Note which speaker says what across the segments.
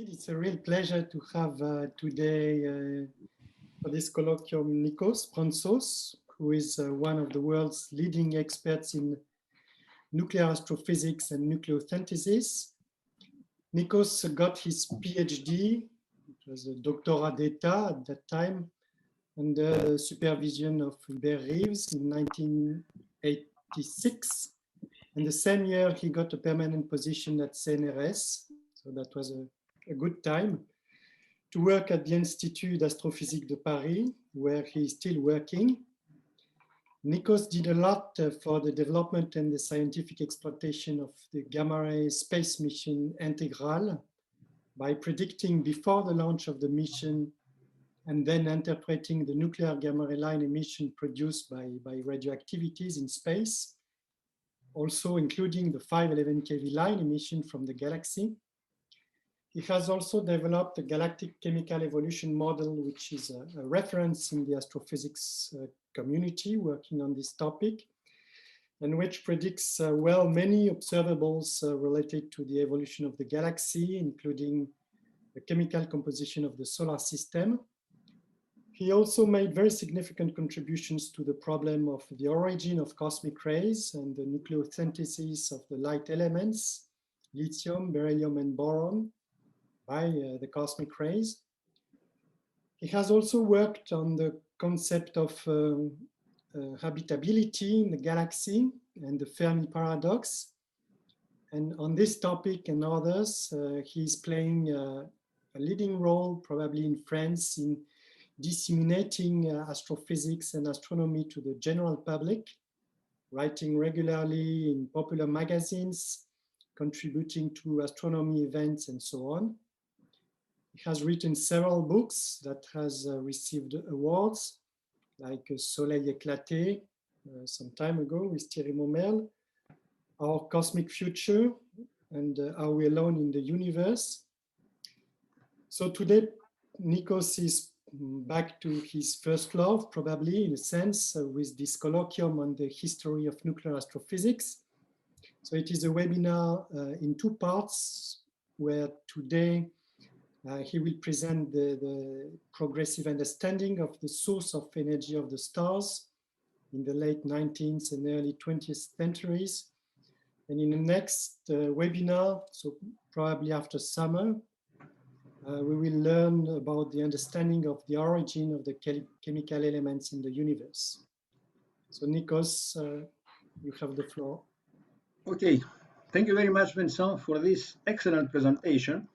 Speaker 1: Indeed, it's a real pleasure to have today for this colloquium Nikos PRANTZOS, who is one of the world's leading experts in nuclear astrophysics and nucleosynthesis. Nikos got his PhD, it was a doctorat d'etat at that time, under supervision of Hubert Reeves in 1986. And the same year, he got a permanent position at CNRS. So that was a good time to work at the Institut d'Astrophysique de Paris, where he is still working. Nikos did a lot for the development and the scientific exploitation of the gamma ray space mission Integral by predicting before the launch of the mission and then interpreting the nuclear gamma ray line emission produced by radioactivities in space, also including the 511 keV line emission from the galaxy. He has also developed a galactic chemical evolution model, which is a reference in the astrophysics community working on this topic, and which predicts well many observables related to the evolution of the galaxy, including the chemical composition of the solar system. He also made very significant contributions to the problem of the origin of cosmic rays and the nucleosynthesis of the light elements, lithium, beryllium, and boron, by the cosmic rays. He has also worked on the concept of habitability in the galaxy and the Fermi paradox. And on this topic and others, he's playing a leading role, probably in France, in disseminating astrophysics and astronomy to the general public, writing regularly in popular magazines, contributing to astronomy events, and so on. He has written several books that has received awards, like Soleil éclaté some time ago with Thierry Momel, Our Cosmic Future, and Are We Alone in the Universe? So today, Nikos is back to his first love, probably in a sense, with this colloquium on the history of nuclear astrophysics. So it is a webinar in two parts, where today he will present the progressive understanding of the source of energy of the stars in the late 19th and early 20th centuries. And in the next webinar, so probably after summer, we will learn about the understanding of the origin of the chemical elements in the universe. So Nikos, you have the floor.
Speaker 2: Okay, thank you very much, Vincent, for this excellent presentation.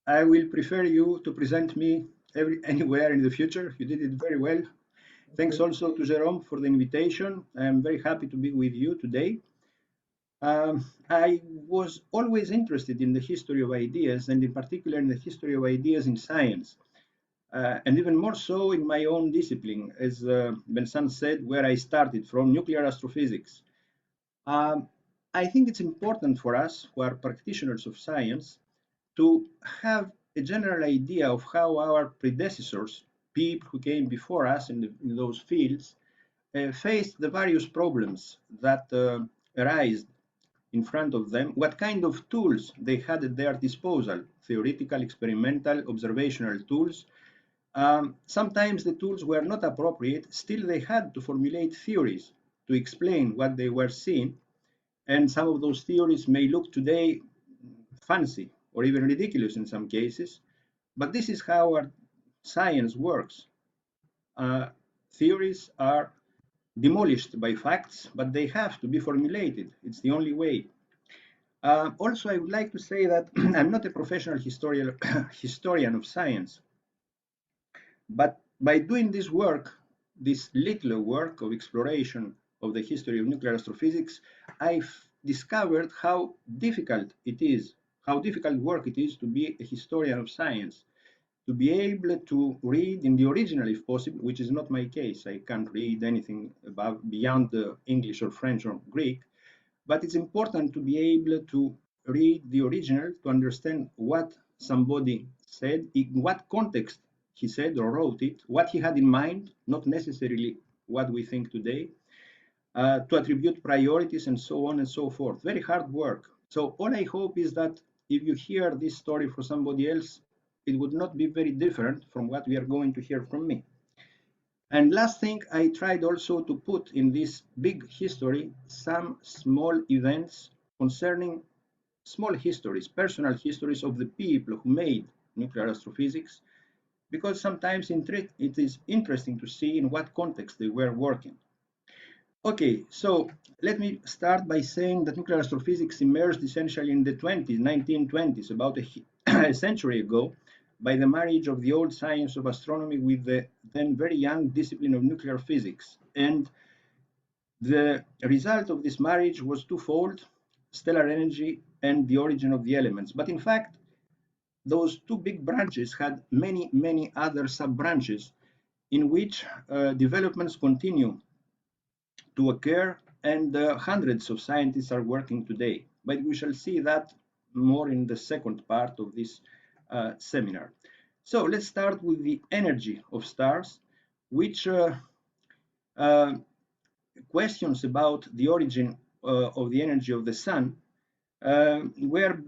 Speaker 2: I will prefer you to present me anywhere in the future. You did it very well. Thanks also to Jerome for the invitation. I am very happy to be with you today. I was always interested in the history of ideas, and in particular in the history of ideas in science, and even more so in my own discipline, as Vincent said, where I started from, nuclear astrophysics. I think it's important for us, who are practitioners of science, to have a general idea of how our predecessors, people who came before us in those fields, faced the various problems that arise in front of them, what kind of tools they had at their disposal, theoretical, experimental, observational tools. Sometimes the tools were not appropriate, still they had to formulate theories to explain what they were seeing, and some of those theories may look today fancy or even ridiculous in some cases, but this is how our science works. Theories are demolished by facts, but they have to be formulated. It's the only way. Also, I would like to say that I'm not a professional historian of science, but by doing this work, this little work of exploration of the history of nuclear astrophysics, I've discovered how difficult work it is to be a historian of science, to be able to read in the original if possible, which is not my case. I can't read anything beyond the English or French or Greek, but it's important to be able to read the original to understand what somebody said, in what context he said or wrote it, what he had in mind, not necessarily what we think today, to attribute priorities and so on and so forth. Very hard work. So all I hope is that if you hear this story from somebody else, it would not be very different from what we are going to hear from me. And last thing, I tried also to put in this big history some small events concerning small histories, personal histories of the people who made nuclear astrophysics, because sometimes it is interesting to see in what context they were working. Okay, so let me start by saying that nuclear astrophysics emerged essentially in the 1920s, about a century ago, by the marriage of the old science of astronomy with the then very young discipline of nuclear physics. And the result of this marriage was twofold: stellar energy and the origin of the elements. But in fact, those two big branches had many, many other sub-branches in which developments continue to occur, and hundreds of scientists are working today. But we shall see that more in the second part of this seminar. So let's start with the energy of stars, which questions about the origin of the energy of the sun were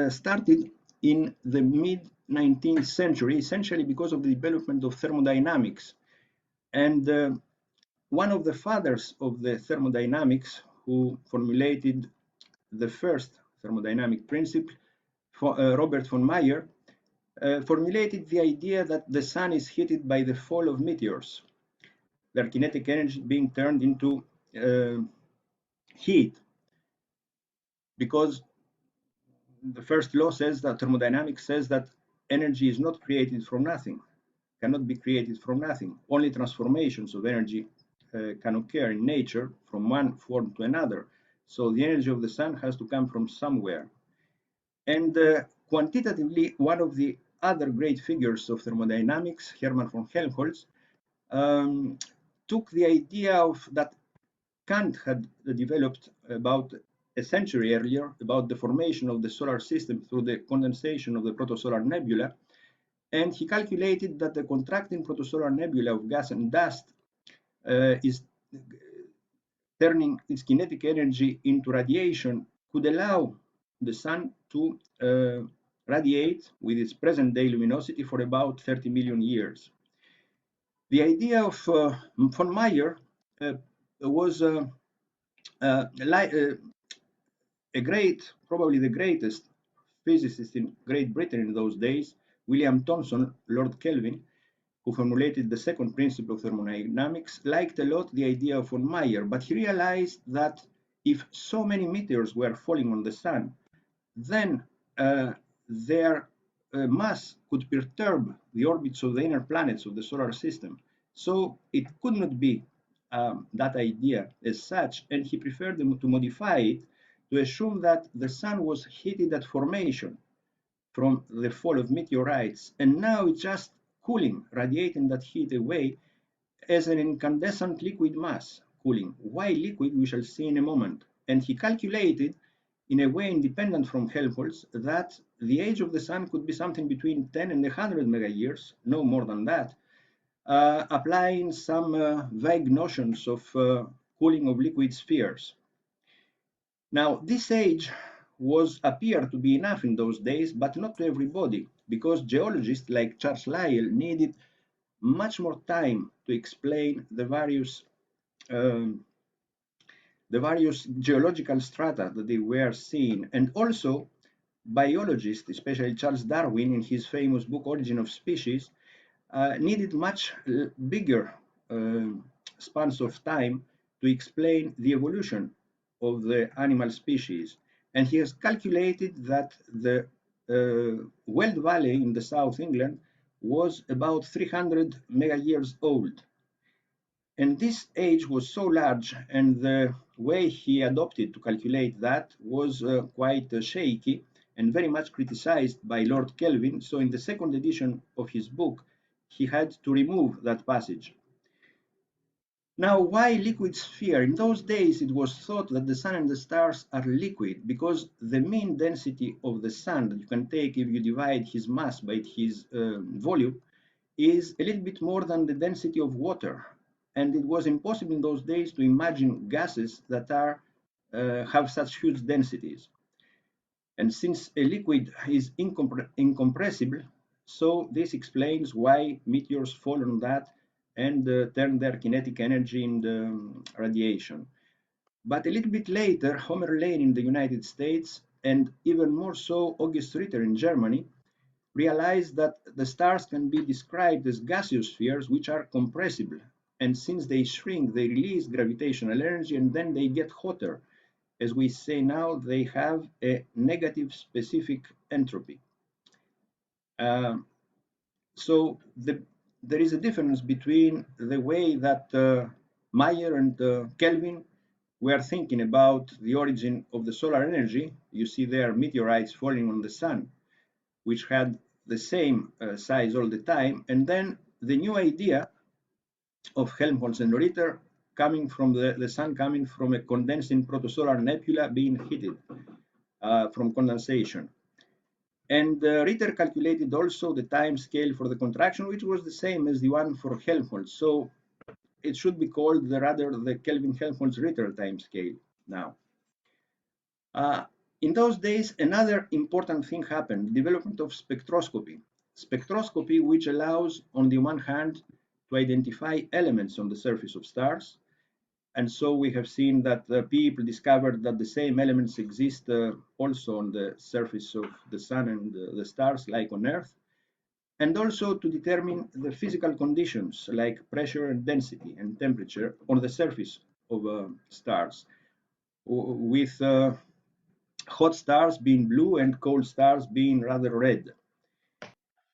Speaker 2: started in the mid-19th century, essentially because of the development of thermodynamics. And one of the fathers of the thermodynamics, who formulated the first thermodynamic principle, Robert von Meyer, formulated the idea that the sun is heated by the fall of meteors, their kinetic energy being turned into heat, because the first law says that thermodynamics says that energy is not created from nothing, cannot be created from nothing. Only transformations of energy can occur in nature from one form to another. So the energy of the sun has to come from somewhere. And quantitatively, one of the other great figures of thermodynamics, Hermann von Helmholtz, took the idea of that Kant had developed about a century earlier about the formation of the solar system through the condensation of the protosolar nebula, and he calculated that the contracting protosolar nebula of gas and dust is turning its kinetic energy into radiation, could allow the sun to radiate with its present-day luminosity for about 30 million years. The idea of von Meyer was probably the greatest physicist in Great Britain in those days, William Thomson, Lord Kelvin, who formulated the second principle of thermodynamics, liked a lot the idea of von Meyer, but he realized that if so many meteors were falling on the sun, then their mass could perturb the orbits of the inner planets of the solar system. So it could not be that idea as such, and he preferred to modify it to assume that the sun was heated at formation from the fall of meteorites, and now it's just cooling, radiating that heat away as an incandescent liquid mass cooling. Why liquid, we shall see in a moment. And he calculated, in a way independent from Helmholtz, that the age of the sun could be something between 10 and 100 mega years, no more than that, applying some vague notions of cooling of liquid spheres. Now, this age appeared to be enough in those days, but not to everybody, because geologists like Charles Lyell needed much more time to explain the various geological strata that they were seeing, and also biologists, especially Charles Darwin in his famous book Origin of Species, needed much bigger spans of time to explain the evolution of the animal species. And he has calculated that the Weld Valley in the South England was about 300 mega years old. And this age was so large, and the way he adopted to calculate that was quite shaky and very much criticized by Lord Kelvin. So in the second edition of his book, he had to remove that passage. Now, why liquid sphere? In those days, it was thought that the sun and the stars are liquid because the mean density of the sun that you can take if you divide his mass by his volume is a little bit more than the density of water. And it was impossible in those days to imagine gases that have such huge densities. And since a liquid is incompressible, so this explains why meteors fall on that and turn their kinetic energy into radiation. But a little bit later, Homer Lane in the United States, and even more so August Ritter in Germany, realized that the stars can be described as gaseous spheres which are compressible. And since they shrink, they release gravitational energy and then they get hotter. As we say now, they have a negative specific entropy. So there is a difference between the way that Mayer and Kelvin were thinking about the origin of the solar energy. You see there meteorites falling on the sun, which had the same size all the time, and then the new idea of Helmholtz and Ritter coming from the sun coming from a condensing protosolar nebula being heated from condensation. And Ritter calculated also the time scale for the contraction, which was the same as the one for Helmholtz. So it should be called rather the Kelvin-Helmholtz-Ritter time scale now. In those days, another important thing happened, the development of spectroscopy. Spectroscopy, which allows, on the one hand, to identify elements on the surface of stars. And so we have seen that people discovered that the same elements exist also on the surface of the sun and the stars, like on Earth. And also to determine the physical conditions like pressure and density and temperature on the surface of stars, with hot stars being blue and cold stars being rather red.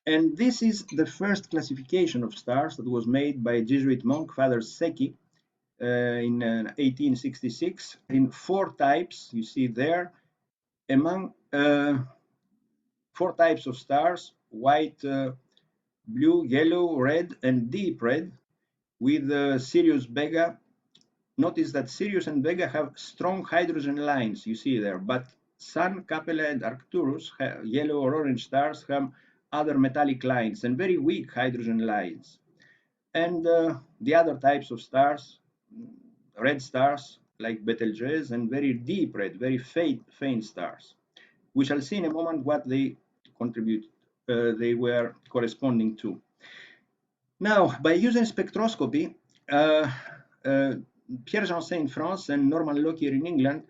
Speaker 2: And this is the first classification of stars that was made by Jesuit monk Father Secchi in 1866 in 4 types, you see there, among 4 types of stars, white, blue, yellow, red, and deep red, with Sirius Vega. Notice that Sirius and Vega have strong hydrogen lines, you see there, but Sun, Capella, and Arcturus, yellow or orange stars, have other metallic lines and very weak hydrogen lines. And the other types of stars, red stars like Betelgeuse, and very deep red, very faint stars. We shall see in a moment what they contribute, they were corresponding to. Now, by using spectroscopy, Pierre Janssen in France and Norman Lockyer in England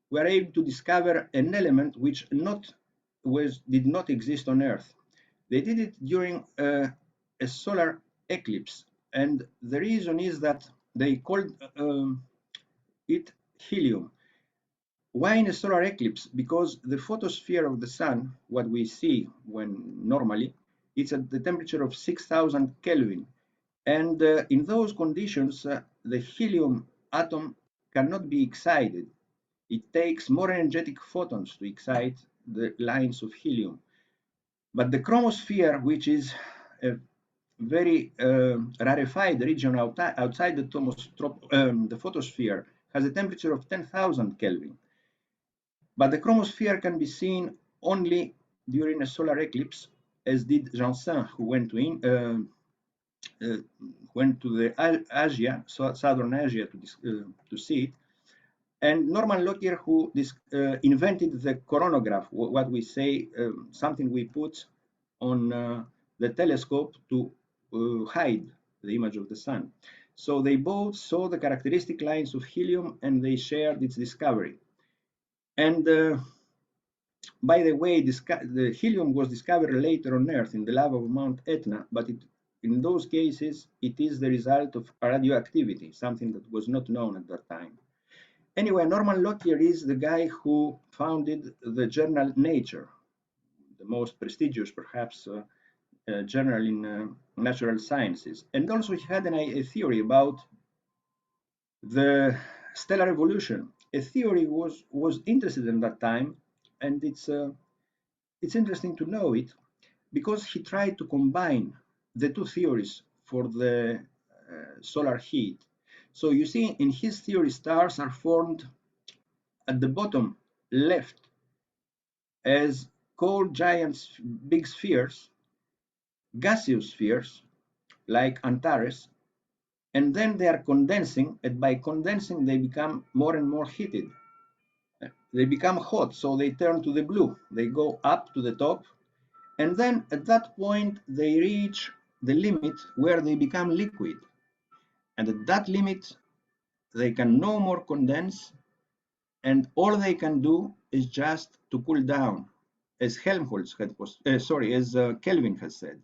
Speaker 2: were able to discover an element which did not exist on Earth. They did it during a solar eclipse, and the reason is that they called it helium. Why in a solar eclipse? Because the photosphere of the sun, what we see when normally, it's at the temperature of 6,000 Kelvin. And in those conditions, the helium atom cannot be excited. It takes more energetic photons to excite the lines of helium. But the chromosphere, which is a very rarefied region outside the photosphere, has a temperature of 10,000 Kelvin. But the chromosphere can be seen only during a solar eclipse, as did Janssen, who went to Asia, southern Asia, to see it, and Norman Lockyer, who invented the coronagraph, what we say, something we put on the telescope to hide the image of the sun. So they both saw the characteristic lines of helium and they shared its discovery. And by the way, the helium was discovered later on Earth in the lava of Mount Etna, but in those cases, it is the result of radioactivity, something that was not known at that time. Anyway, Norman Lockyer is the guy who founded the journal Nature, the most prestigious, perhaps, journal in natural sciences. And also he had a theory about the stellar evolution. A theory was interested in that time, and it's interesting to know it because he tried to combine the 2 theories for the solar heat. So you see, in his theory, stars are formed at the bottom left as cold giant big spheres, gaseous spheres like Antares, and then they are condensing, and by condensing they become more and more heated. They become hot, so they turn to the blue. They go up to the top, and then at that point they reach the limit where they become liquid. And at that limit, they can no more condense, and all they can do is just to cool down, as Helmholtz had, as Kelvin has said.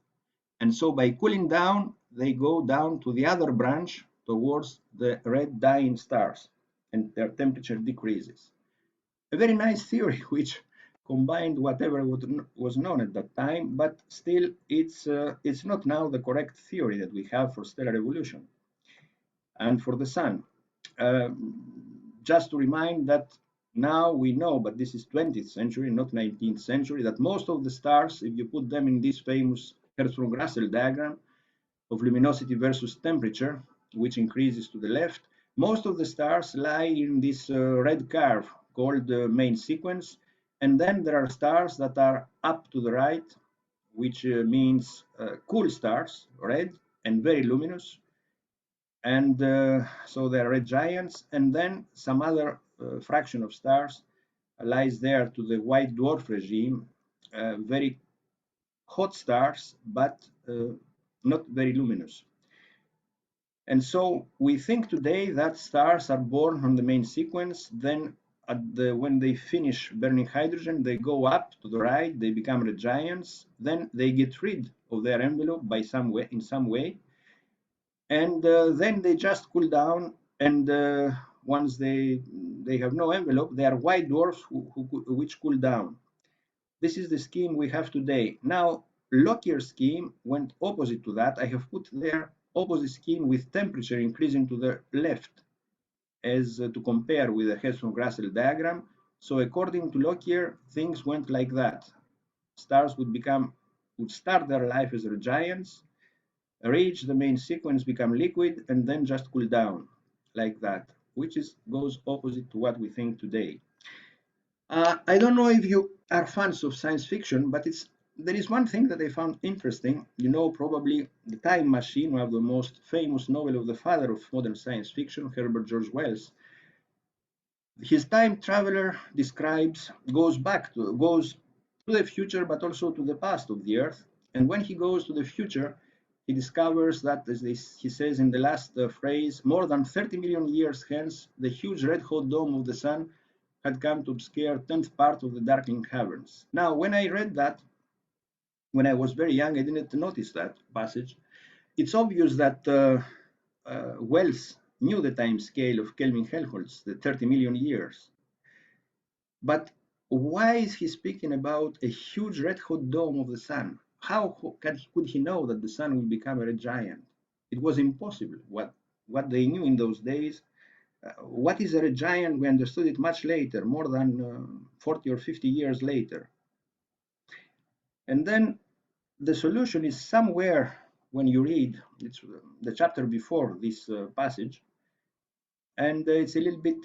Speaker 2: And so by cooling down, they go down to the other branch towards the red dying stars, and their temperature decreases. A very nice theory, which combined whatever was known at that time, but still it's not now the correct theory that we have for stellar evolution and for the sun. Just to remind that now we know, but this is 20th century, not 19th century, that most of the stars, if you put them in this famous Hertzsprung-Russell diagram of luminosity versus temperature, which increases to the left, most of the stars lie in this red curve called the main sequence. And then there are stars that are up to the right, which means cool stars, red and very luminous. And so they're red giants. And then some other fraction of stars lies there to the white dwarf regime, very hot stars, but not very luminous. And so we think today that stars are born from the main sequence, then when they finish burning hydrogen, they go up to the right, they become red giants, then they get rid of their envelope by in some way, and then they just cool down, and once they have no envelope, they are white dwarfs which cool down. This is the scheme we have today. Now, Lockyer's scheme went opposite to that. I have put there opposite scheme with temperature increasing to the left as to compare with the Hertzsprung-Russell diagram. So according to Lockyer, things went like that. Stars would start their life as red giants, reach the main sequence, become liquid, and then just cool down like that, which goes opposite to what we think today. I don't know if you are fans of science fiction, but there is one thing that I found interesting. You know, probably The Time Machine, one of the most famous novel of the father of modern science fiction, Herbert George Wells. His time traveler goes to the future, but also to the past of the Earth. And when he goes to the future, he discovers that, as he says in the last phrase, more than 30 million years hence, the huge red hot dome of the sun had come to obscure 10th part of the darkening heavens. Now, when I read that, when I was very young, I didn't notice that passage. It's obvious that Wells knew the time scale of Kelvin Helmholtz, the 30 million years. But why is he speaking about a huge red hot dome of the sun? How could he know that the sun will become a red giant? It was impossible. What they knew in those days, what is a red giant? We understood it much later, more than 40 or 50 years later. And then the solution is somewhere when you read the chapter before this passage, and it's a little bit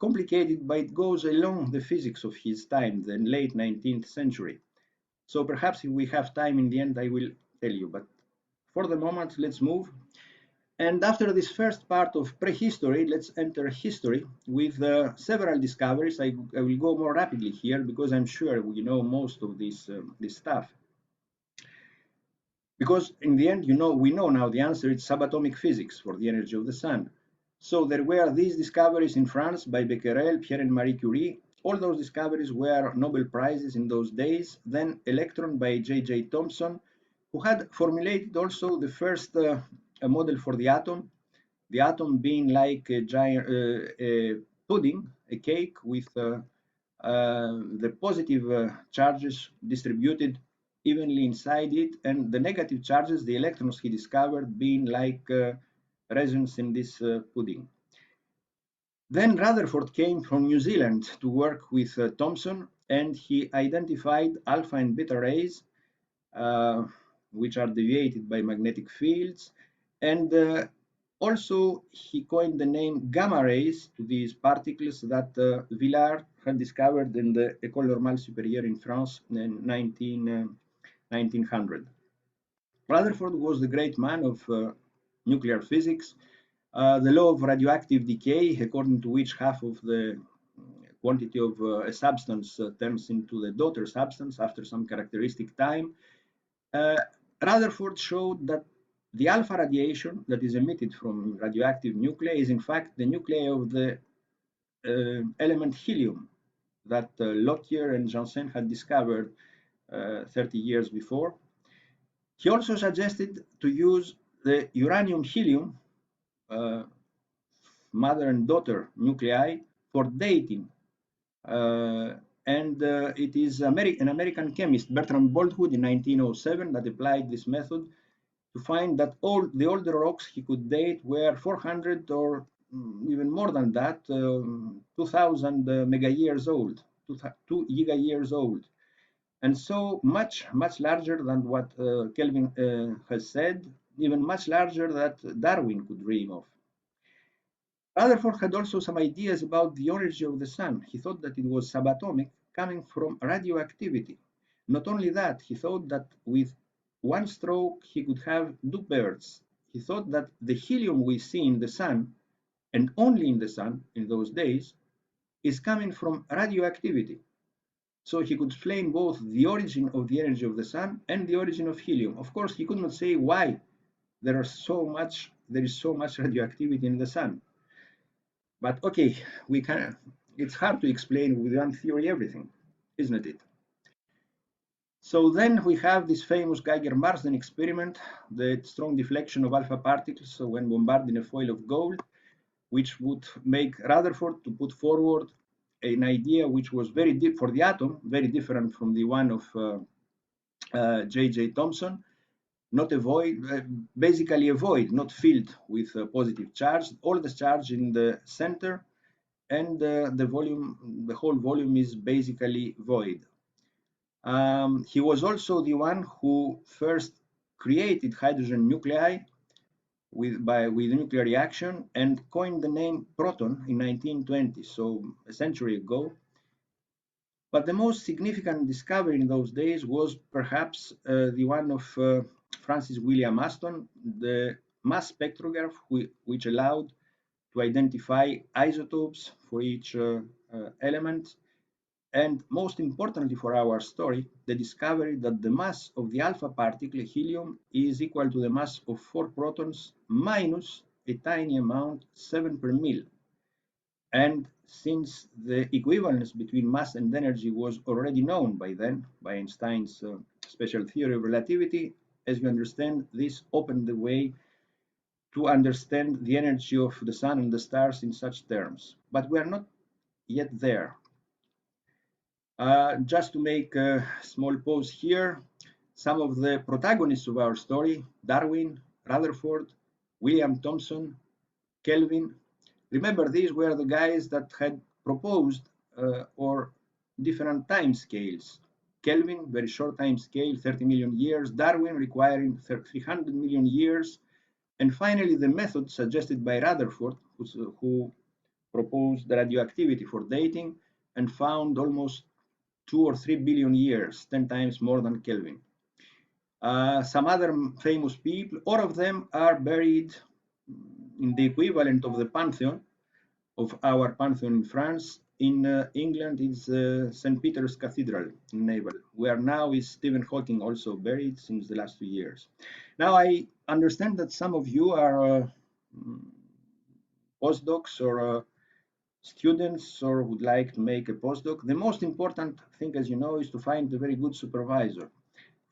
Speaker 2: complicated, but it goes along the physics of his time, the late 19th century. So perhaps if we have time in the end, I will tell you, but for the moment, let's move. And after this first part of prehistory, let's enter history with several discoveries. I will go more rapidly here because I'm sure we know most of this stuff. Because in the end, we know now the answer is subatomic physics for the energy of the sun. So there were these discoveries in France by Becquerel, Pierre and Marie Curie. All those discoveries were Nobel Prizes in those days. Then electron by J.J. Thomson, who had formulated also the first a model for the atom being like a giant a pudding, a cake with the positive charges distributed evenly inside it, and the negative charges, the electrons he discovered, being like resins in this pudding. Then Rutherford came from New Zealand to work with Thomson, and he identified alpha and beta rays, which are deviated by magnetic fields, and also he coined the name gamma rays to these particles that Villard had discovered in the École Normale Supérieure in France in 1900. Rutherford was the great man of nuclear physics. The law of radioactive decay, according to which half of the quantity of a substance turns into the daughter substance after some characteristic time. Rutherford showed that the alpha radiation that is emitted from radioactive nuclei is in fact the nuclei of the element helium that Lockyer and Janssen had discovered 30 years before. He also suggested to use the uranium-helium mother and daughter nuclei for dating. It is an American chemist, Bertrand Boltwood, in 1907 that applied this method to find that all the older rocks he could date were 400 or even more than that, 2000 mega years old, 2 giga years old. And so much larger than what Kelvin has said, even much larger that Darwin could dream of. Rutherford had also some ideas about the origin of the sun. He thought that it was subatomic, coming from radioactivity. Not only that, he thought that with one stroke he could have two birds. He thought that the helium we see in the sun, and only in the sun in those days, is coming from radioactivity. So he could explain both the origin of the energy of the sun and the origin of helium. Of course, he could not say why there is so much radioactivity in the sun. But okay, it's hard to explain with one theory everything, isn't it? So then we have this famous Geiger-Marsden experiment, the strong deflection of alpha particles when bombarding a foil of gold, which would make Rutherford to put forward an idea which was for the atom, very different from the one of J.J. Thomson, not a void, basically a void, not filled with a positive charge, all the charge in the center, and the whole volume is basically void. He was also the one who first created hydrogen nuclei with nuclear reaction and coined the name proton in 1920, so a century ago. But the most significant discovery in those days was perhaps the one of Francis William Aston, the mass spectrograph, which allowed to identify isotopes for each element. And most importantly for our story, the discovery that the mass of the alpha particle, helium, is equal to the mass of 4 protons minus a tiny amount, 7 per mil. And since the equivalence between mass and energy was already known by then, by Einstein's special theory of relativity, as you understand, this opened the way to understand the energy of the sun and the stars in such terms. But we are not yet there. Just to make a small pause here, some of the protagonists of our story, Darwin, Rutherford, William Thomson, Kelvin, remember these were the guys that had proposed or different time scales. Kelvin, very short time scale, 30 million years, Darwin requiring 300 million years, and finally the method suggested by Rutherford, who proposed the radioactivity for dating and found almost 2 or 3 billion years, 10 times more than Kelvin. Some other famous people, all of them are buried in the equivalent of the Pantheon, of our Pantheon in France. In England, it's St. Peter's Cathedral in Nobel, where now is Stephen Hawking also buried since the last 2 years. Now, I understand that some of you are postdocs or students or would like to make a postdoc. The most important thing, as you know, is to find a very good supervisor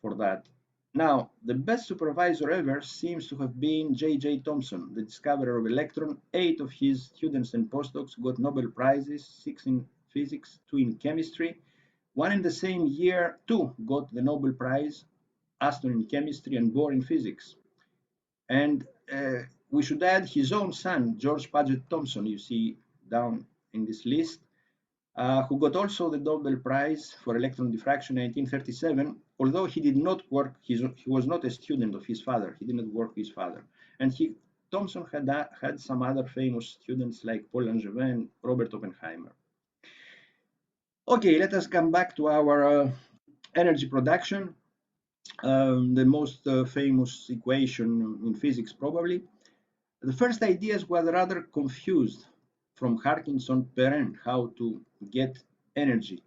Speaker 2: for that. Now, the best supervisor ever seems to have been J.J. Thomson, the discoverer of electron. 8 of his students and postdocs got Nobel Prizes, 6 in physics, 2 in chemistry. 1 in the same year, 2 got the Nobel Prize, Aston in chemistry and Bohr in physics. And we should add his own son, George Paget Thomson, you see down in this list, who got also the Nobel Prize for electron diffraction in 1937, although he did not work, he was not a student of his father, he did not work with his father. And Thomson had some other famous students like Paul Langevin and Robert Oppenheimer. Okay, let us come back to our energy production, the most famous equation in physics probably. The first ideas were rather confused from Harkinson Perrin how to get energy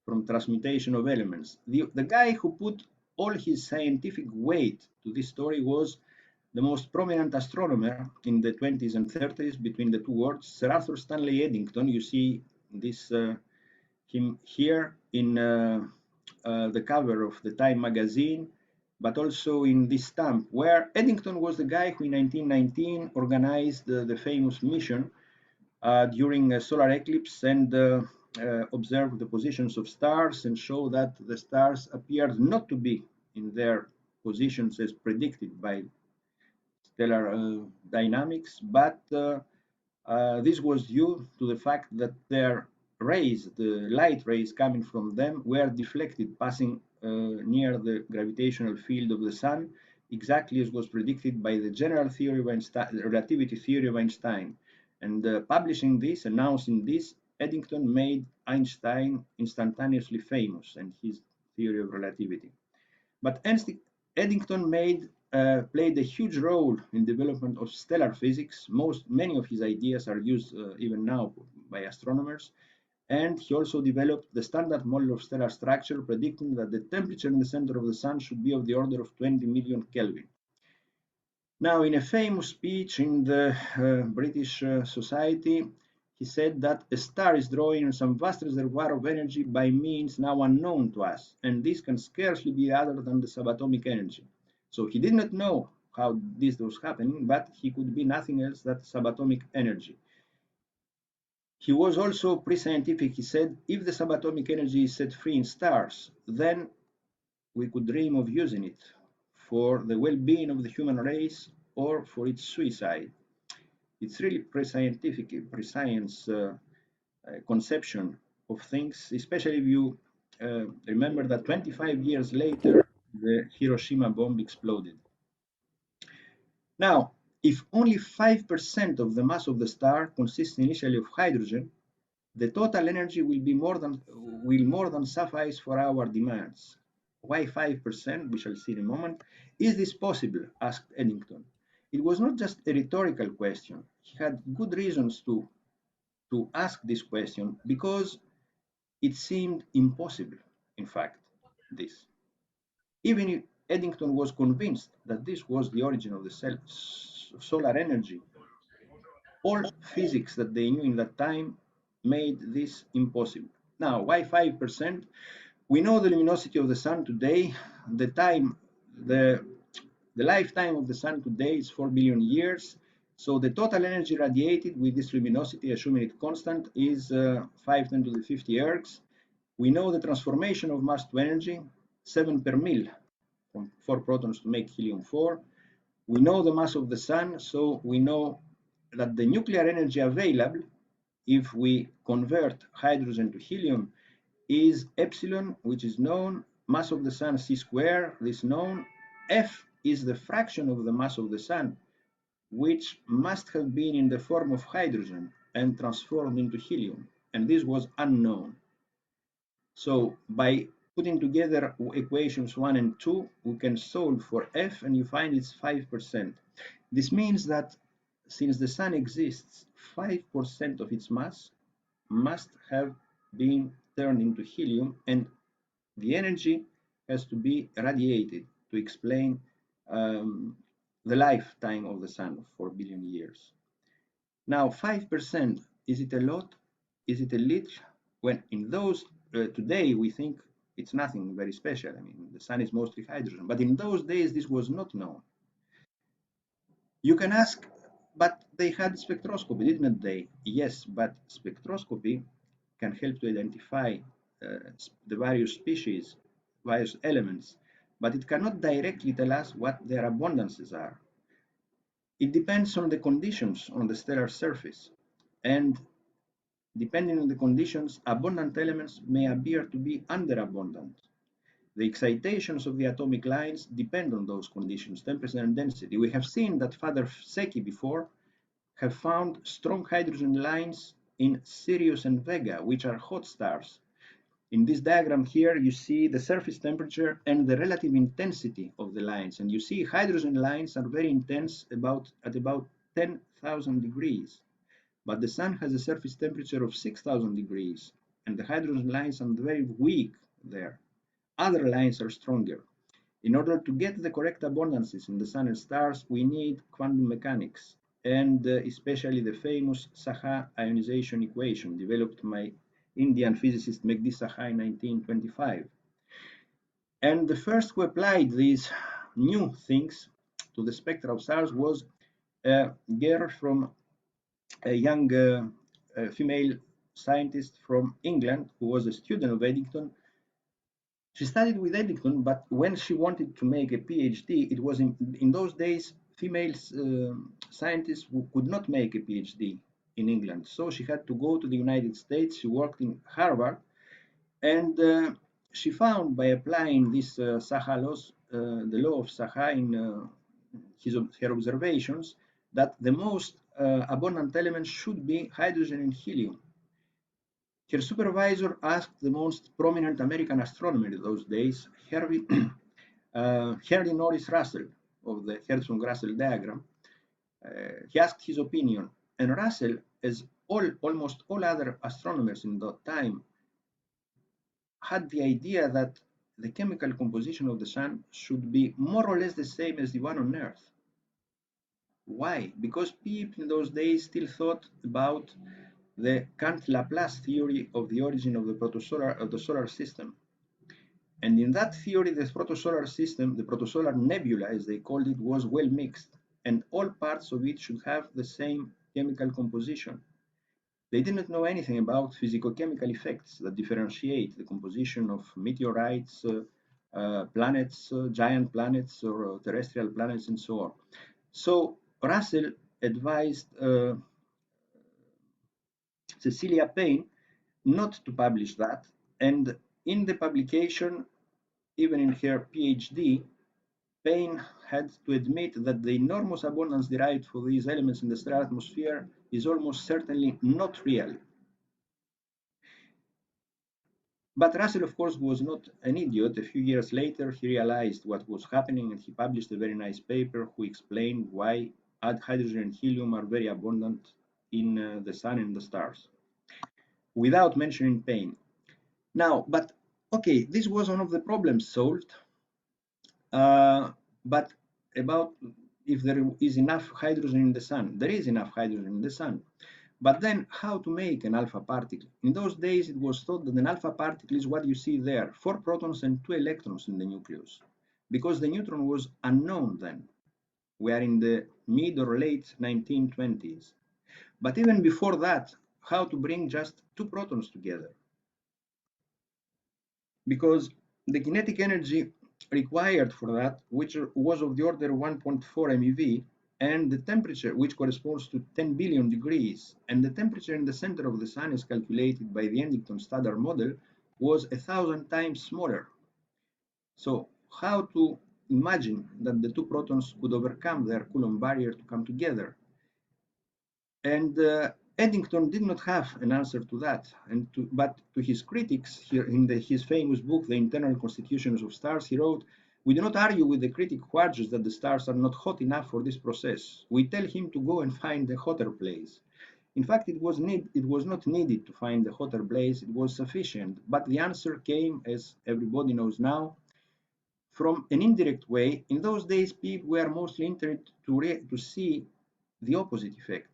Speaker 2: from transmutation of elements. The guy who put all his scientific weight to this story was the most prominent astronomer in the 20s and 30s between the two wars, Sir Arthur Stanley Eddington. You see this him here in the cover of the Time magazine, but also in this stamp, where Eddington was the guy who in 1919 organized the famous mission during a solar eclipse and observed the positions of stars and show that the stars appeared not to be in their positions as predicted by stellar dynamics, but this was due to the fact that their rays, the light rays coming from them, were deflected, passing near the gravitational field of the sun, exactly as was predicted by the general theory of Einstein, relativity theory of Einstein. And publishing this, announcing this, Eddington made Einstein instantaneously famous and his theory of relativity. But Eddington played a huge role in development of stellar physics. Many of his ideas are used even now by astronomers. And he also developed the standard model of stellar structure, predicting that the temperature in the center of the sun should be of the order of 20 million Kelvin. Now, in a famous speech in the British Society, he said that a star is drawing on some vast reservoir of energy by means now unknown to us, and this can scarcely be other than the subatomic energy. So he did not know how this was happening, but he could be nothing else than subatomic energy. He was also pre-scientific. He said, if the subatomic energy is set free in stars, then we could dream of using it for the well-being of the human race or for its suicide. It's really pre-scientific, pre-science conception of things, especially if you remember that 25 years later, the Hiroshima bomb exploded. Now, if only 5% of the mass of the star consists initially of hydrogen, the total energy will more than suffice for our demands. Why 5%? We shall see in a moment. Is this possible? Asked Eddington. It was not just a rhetorical question. He had good reasons to ask this question because it seemed impossible, in fact, this. Even if Eddington was convinced that this was the origin of the solar energy, all physics that they knew in that time made this impossible. Now, why 5%? We know the luminosity of the sun today. The lifetime of the sun today is 4 billion years. So the total energy radiated with this luminosity, assuming it constant, is 5 10 to the 50 ergs. We know the transformation of mass to energy, 7 per mil, from 4 protons to make helium-4. We know the mass of the sun, so we know that the nuclear energy available, if we convert hydrogen to helium, is epsilon, which is known, mass of the sun c squared, this known, F is the fraction of the mass of the sun, which must have been in the form of hydrogen and transformed into helium, and this was unknown. So by putting together equations 1 and 2, we can solve for F, and you find it's 5%. This means that since the sun exists, 5% of its mass must have been turned into helium, and the energy has to be radiated to explain the lifetime of the sun of 4 billion years. Now, 5%, is it a lot? Is it a little? When in those, today we think it's nothing very special. I mean, the sun is mostly hydrogen, but in those days this was not known. You can ask, but they had spectroscopy, didn't they? Yes, but spectroscopy can help to identify the various species, various elements, but it cannot directly tell us what their abundances are. It depends on the conditions on the stellar surface, and depending on the conditions, abundant elements may appear to be underabundant. The excitations of the atomic lines depend on those conditions, temperature and density. We have seen that Father Secchi before have found strong hydrogen lines in Sirius and Vega, which are hot stars. In this diagram here, you see the surface temperature and the relative intensity of the lines. And you see hydrogen lines are very intense at about 10,000 degrees. but the sun has a surface temperature of 6,000 degrees, and the hydrogen lines are very weak there. Other lines are stronger. In order to get the correct abundances in the sun and stars, we need quantum mechanics, and especially the famous Saha ionization equation developed by Indian physicist Meghdī Saha in 1925. And the first who applied these new things to the spectra of stars was a girl from a young female scientist from England who was a student of Eddington. She studied with Eddington, but when she wanted to make a PhD, it was in those days, female scientists could not make a PhD in England. So she had to go to the United States. She worked in Harvard, and she found by applying this Saha laws, the law of Saha in her observations, that the most abundant elements should be hydrogen and helium. Her supervisor asked the most prominent American astronomer in those days, Henry Norris Russell, of the Hertzsprung-Russell diagram. He asked his opinion, and Russell, as almost all other astronomers in that time, had the idea that the chemical composition of the sun should be more or less the same as the one on Earth. Why? Because people in those days still thought about the Kant-Laplace theory of the origin of the solar system. And in that theory, the protosolar system, the protosolar nebula, as they called it, was well mixed, and all parts of it should have the same chemical composition. They didn't know anything about physicochemical effects that differentiate the composition of meteorites, planets, giant planets, or terrestrial planets, and so on. So Russell advised Cecilia Payne not to publish that, and in the publication, even in her PhD, Payne had to admit that the enormous abundance derived for these elements in the stellar atmosphere is almost certainly not real. But Russell, of course, was not an idiot. A few years later, he realized what was happening, and he published a very nice paper who explained why hydrogen and helium are very abundant in the sun and the stars, without mentioning Payne. Now, but okay, this was one of the problems solved. But about if there is enough hydrogen in the sun, there is enough hydrogen in the sun. But then how to make an alpha particle? In those days, it was thought that an alpha particle is what you see there, 4 protons and 2 electrons in the nucleus, because the neutron was unknown then. We are in the mid or late 1920s. But even before that, how to bring just 2 protons together? Because the kinetic energy required for that, which was of the order 1.4 MeV, and the temperature, which corresponds to 10 billion degrees, and the temperature in the center of the sun is calculated by the Eddington-Stoddard model, was 1,000 times smaller. So how to imagine that the 2 protons could overcome their Coulomb barrier to come together? And Eddington did not have an answer to that, but to his critics, here in his famous book, The Internal Constitutions of Stars, he wrote, "We do not argue with the critic who argues that the stars are not hot enough for this process. We tell him to go and find a hotter place." In fact, it was not needed to find a hotter place, it was sufficient, but the answer came, as everybody knows now, from an indirect way. In those days, people were mostly interested to see the opposite effect.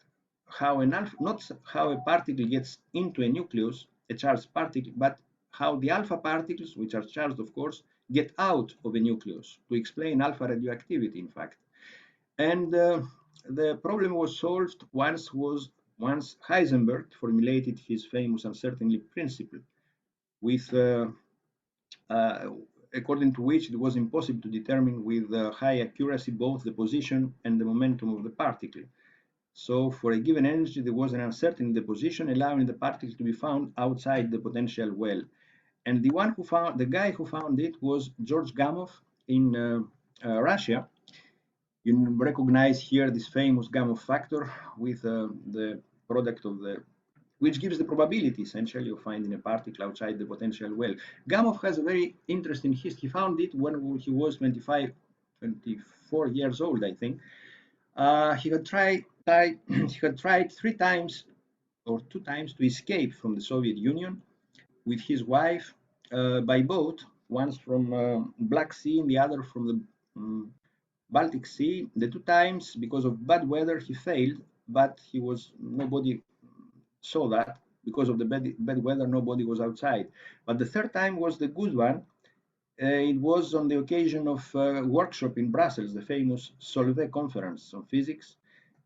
Speaker 2: Not how a particle gets into a nucleus, a charged particle, but how the alpha particles, which are charged, of course, get out of a nucleus, to explain alpha radioactivity, in fact. And the problem was solved once Heisenberg formulated his famous uncertainty principle, with according to which it was impossible to determine with high accuracy both the position and the momentum of the particle. So for a given energy, there was an uncertainty in the position, allowing the particle to be found outside the potential well. And the guy who found it was George Gamow in Russia. You recognize here this famous Gamow factor with the product of which gives the probability essentially of finding a particle outside the potential well. Gamow has a very interesting history. He found it when he was 24 years old, I think. He had tried 3 times or 2 times to escape from the Soviet Union with his wife by boat, once from Black Sea and the other from the Baltic Sea. The 2 times, because of bad weather, he failed, but nobody saw that. Because of the bad weather, nobody was outside. But the third time was the good one. It was on the occasion of a workshop in Brussels, the famous Solvay conference on physics,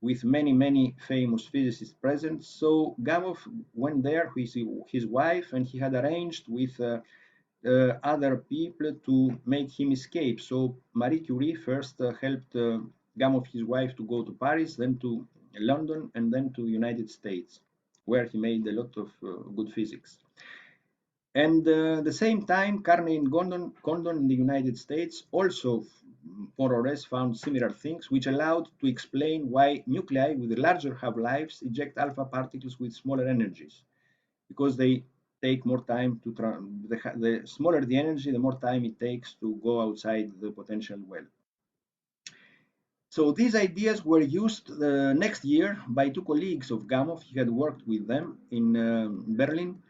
Speaker 2: with many famous physicists present. So Gamov went there with his wife, and he had arranged with other people to make him escape. So Marie Curie first helped Gamov, his wife, to go to Paris, then to London, and then to United States, where he made a lot of good physics. And the same time, Carney and Condon in the United States also more or less found similar things, which allowed to explain why nuclei with larger half-lives eject alpha particles with smaller energies, because they take more time to, the smaller the energy, the more time it takes to go outside the potential well. So these ideas were used the next year by 2 colleagues of Gamov. He had worked with them in Berlin,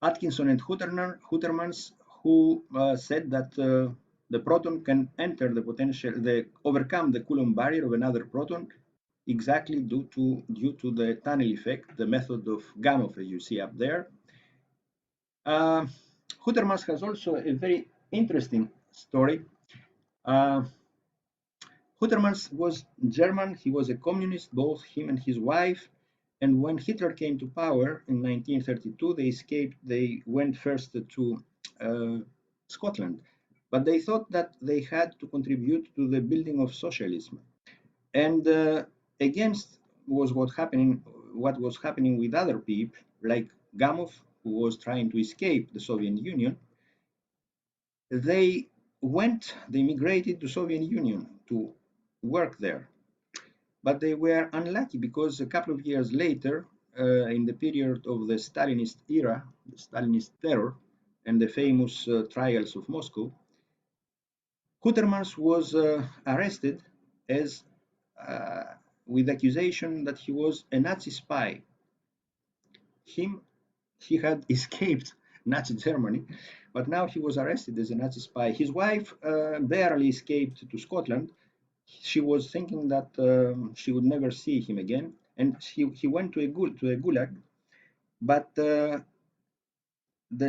Speaker 2: Atkinson and Huttermans, who said that the proton can enter the potential, overcome the Coulomb barrier of another proton, exactly due to the tunnel effect, the method of Gamov, as you see up there. Huttermans has also a very interesting story. Huttermans was German. He was a communist, both him and his wife. And when Hitler came to power in 1932, they escaped. They went first to Scotland, but they thought that they had to contribute to the building of socialism. And against was what was happening with other people, like Gamov, who was trying to escape the Soviet Union. They migrated to Soviet Union to work there. But they were unlucky because a couple of years later, in the period of the Stalinist era, the Stalinist terror, and the famous trials of Moscow, Huttermans was arrested as with accusation that he was a Nazi spy. He had escaped Nazi Germany, but now he was arrested as a Nazi spy. His wife barely escaped to Scotland. She was thinking that she would never see him again, and he went to a gulag. But the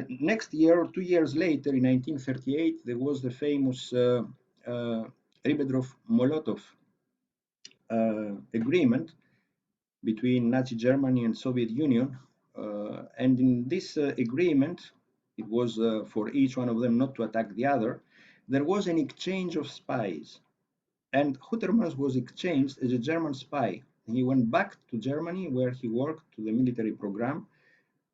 Speaker 2: next year or 2 years later, in 1938, there was the famous Ribbentrop-Molotov agreement between Nazi Germany and Soviet Union. And in this agreement, it was for each one of them not to attack the other. There was an exchange of spies. And Huttermans was exchanged as a German spy. He went back to Germany, where he worked to the military program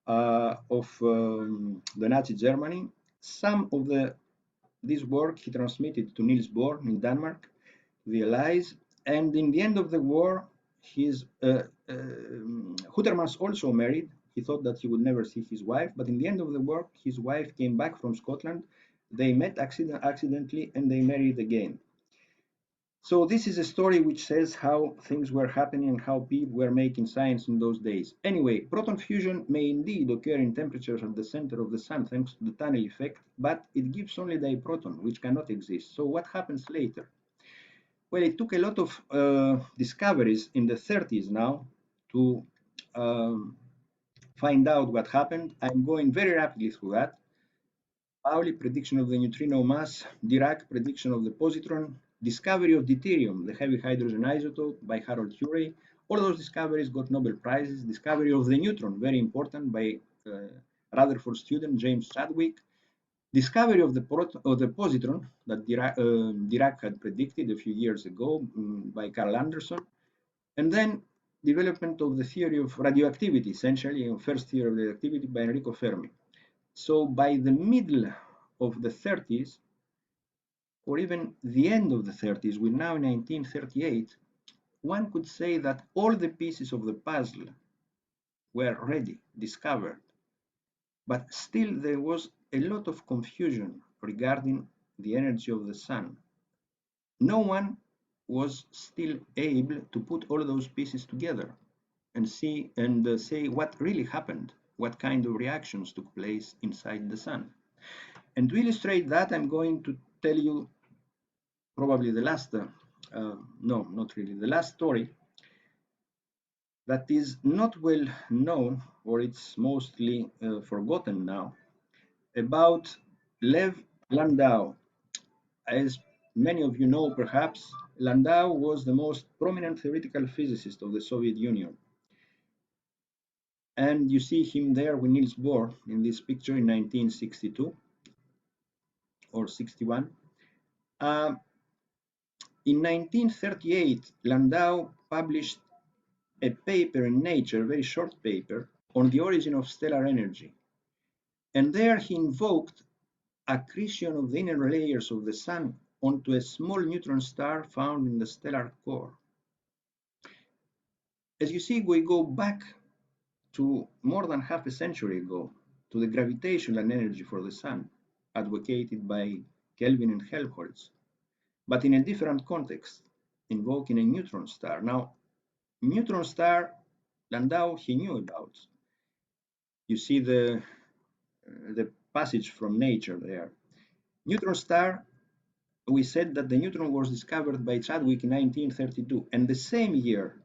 Speaker 2: of the Nazi Germany. Some of this work he transmitted to Niels Bohr in Denmark, the Allies. And in the end of the war, Huttermans also married. He thought that he would never see his wife, but in the end of the war, his wife came back from Scotland. They met accidentally, and they married again. So this is a story which says how things were happening and how people were making science in those days. Anyway, proton fusion may indeed occur in temperatures at the center of the sun thanks to the tunnel effect, but it gives only the proton, which cannot exist. So what happens later? Well, it took a lot of discoveries in the 30s now to find out what happened. I'm going very rapidly through that. Pauli prediction of the neutrino mass, Dirac prediction of the positron, discovery of deuterium, the heavy hydrogen isotope by Harold Urey. All those discoveries got Nobel Prizes. Discovery of the neutron, very important, by Rutherford student James Chadwick. Discovery of the positron that Dirac had predicted a few years ago by Carl Anderson. And then development of the theory of radioactivity, essentially, first theory of radioactivity by Enrico Fermi. So by the middle of the 30s, or even the end of the 30s, we're now in 1938, one could say that all the pieces of the puzzle were ready, discovered. But still there was a lot of confusion regarding the energy of the sun. No one was still able to put all those pieces together. and see and say what really happened, what kind of reactions took place inside the sun. And to illustrate that, I'm going to tell you probably the last, no, not really, the last story that is not well known, or it's mostly forgotten now, about Lev Landau. As many of you know, perhaps, Landau was the most prominent theoretical physicist of the Soviet Union. And you see him there with Niels Bohr in this picture in 1962 or 61. In 1938, Landau published a paper in Nature, a very short paper, on the origin of stellar energy. And there he invoked accretion of the inner layers of the sun onto a small neutron star found in the stellar core. As you see, we go back to more than half a century ago, to the gravitational energy for the sun, advocated by Kelvin and Helmholtz, but in a different context, invoking a neutron star. Now, neutron star, Landau, he knew about. You see the passage from Nature there. Neutron star, we said that the neutron was discovered by Chadwick in 1932, and the same year,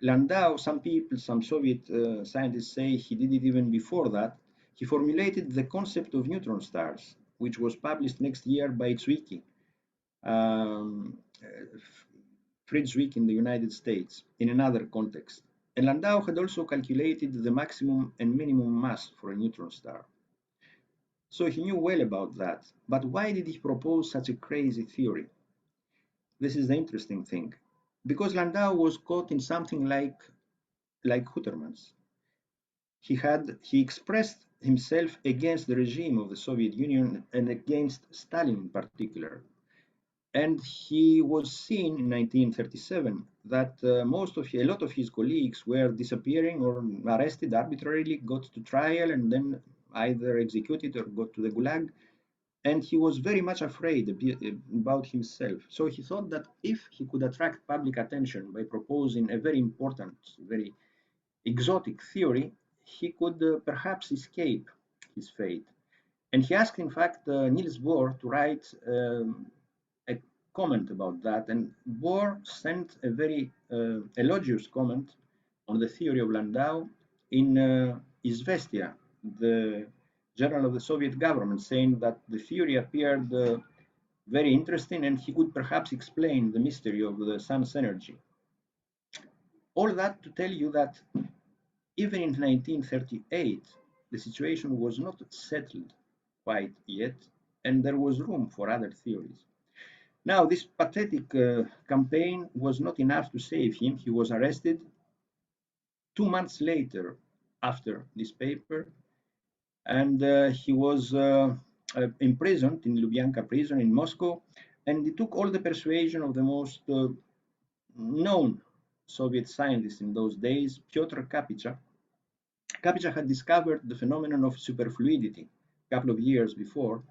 Speaker 2: Landau, some people, some Soviet scientists say he did it even before that, he formulated the concept of neutron stars, which was published next year by Zwicky, Fritz Zwicky in the United States, in another context. And Landau had also calculated the maximum and minimum mass for a neutron star. So he knew well about that. But why did he propose such a crazy theory? This is the interesting thing. Because Landau was caught in something like Huttermann's. He expressed himself against the regime of the Soviet Union and against Stalin in particular. And he was seen in 1937 that a lot of his colleagues were disappearing or arrested arbitrarily, got to trial, and then either executed or got to the Gulag. And he was very much afraid about himself. So he thought that if he could attract public attention by proposing a very important, very exotic theory, he could perhaps escape his fate. And he asked, in fact, Niels Bohr to write a comment about that. And Bohr sent a very elogious comment on the theory of Landau in Izvestia, the journal of the Soviet government, saying that the theory appeared very interesting and he could perhaps explain the mystery of the sun's energy. All that to tell you that even in 1938, the situation was not settled quite yet, and there was room for other theories. Now, this pathetic campaign was not enough to save him. He was arrested 2 months later after this paper, and he was imprisoned in Lubyanka prison in Moscow, and it took all the persuasion of the most known Soviet scientist in those days, Pyotr Kapitsa. Kapitsa had discovered the phenomenon of superfluidity a couple of years before,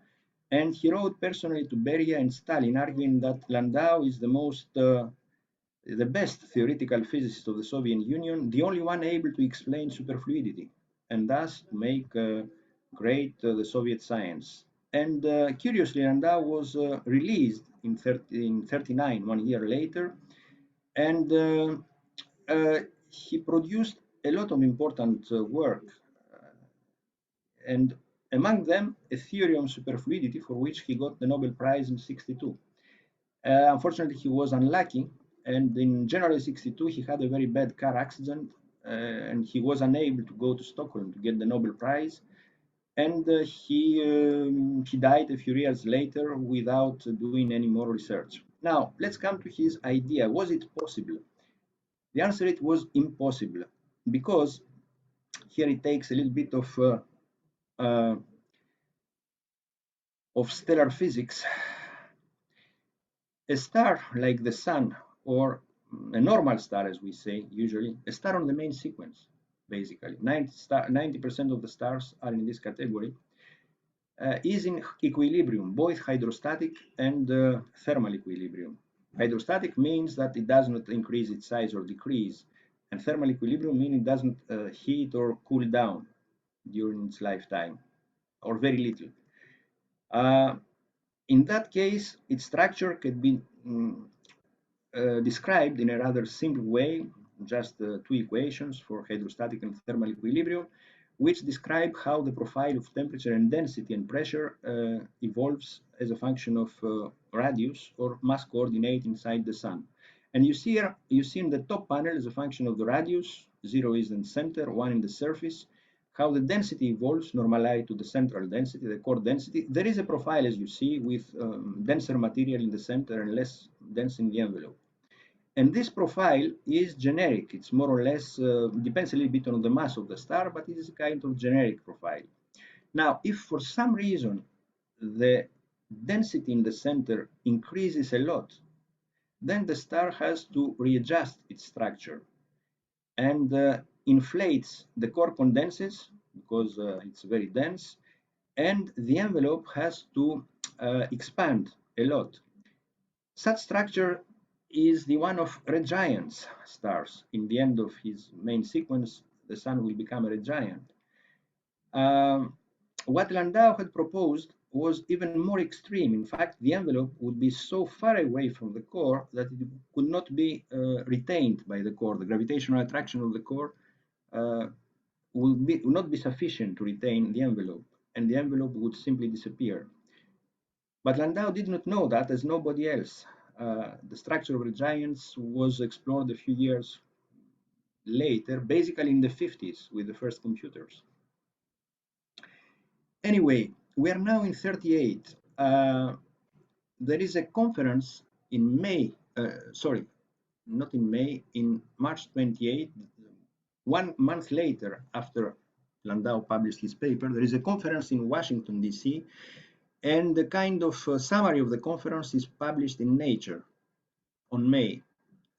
Speaker 2: and he wrote personally to Beria and Stalin, arguing that Landau is the best theoretical physicist of the Soviet Union, the only one able to explain superfluidity, and thus to make great the Soviet science. And curiously, Landau was released in 1939, 1 year later, and he produced a lot of important work, and among them a theory on superfluidity, for which he got the Nobel Prize in '62. Unfortunately, he was unlucky, and in January '62 he had a very bad car accident, and he was unable to go to Stockholm to get the Nobel Prize, and he died a few years later without doing any more research. Now, let's come to his idea. Was it possible? The answer, it was impossible, because here it takes a little bit of stellar physics. A star like the sun, or a normal star, as we say usually, a star on the main sequence, basically, 90% of the stars are in this category, is in equilibrium, both hydrostatic and thermal equilibrium. Hydrostatic means that it does not increase its size or decrease, And thermal equilibrium means it doesn't heat or cool down during its lifetime, or very little. In that case, its structure can be described in a rather simple way, just two equations for hydrostatic and thermal equilibrium, which describe how the profile of temperature and density and pressure evolves as a function of radius or mass coordinate inside the sun. And you see in the top panel as a function of the radius, 0 is in center, 1 in the surface, how the density evolves normalized to the central density, the core density. There is a profile, as you see, with denser material in the center and less dense in the envelope. And this profile is generic. It's more or less, depends a little bit on the mass of the star, but it is a kind of generic profile. Now, if for some reason the density in the center increases a lot, then the star has to readjust its structure and inflates. The core condenses because it's very dense, and the envelope has to expand a lot. Such structure is the one of red giant stars. In the end of his main sequence, the sun will become a red giant. What Landau had proposed was even more extreme. In fact, the envelope would be so far away from the core that it could not be retained by the core. The gravitational attraction of the core would not be sufficient to retain the envelope, and the envelope would simply disappear. But Landau did not know that, as nobody else. The structure of the giants was explored a few years later, basically in the 50s with the first computers. Anyway, we are now in 38. There is a conference in May, sorry, not in May, in March 28, 1 month later after Landau published his paper, there is a conference in Washington, D.C., and the kind of summary of the conference is published in Nature on May.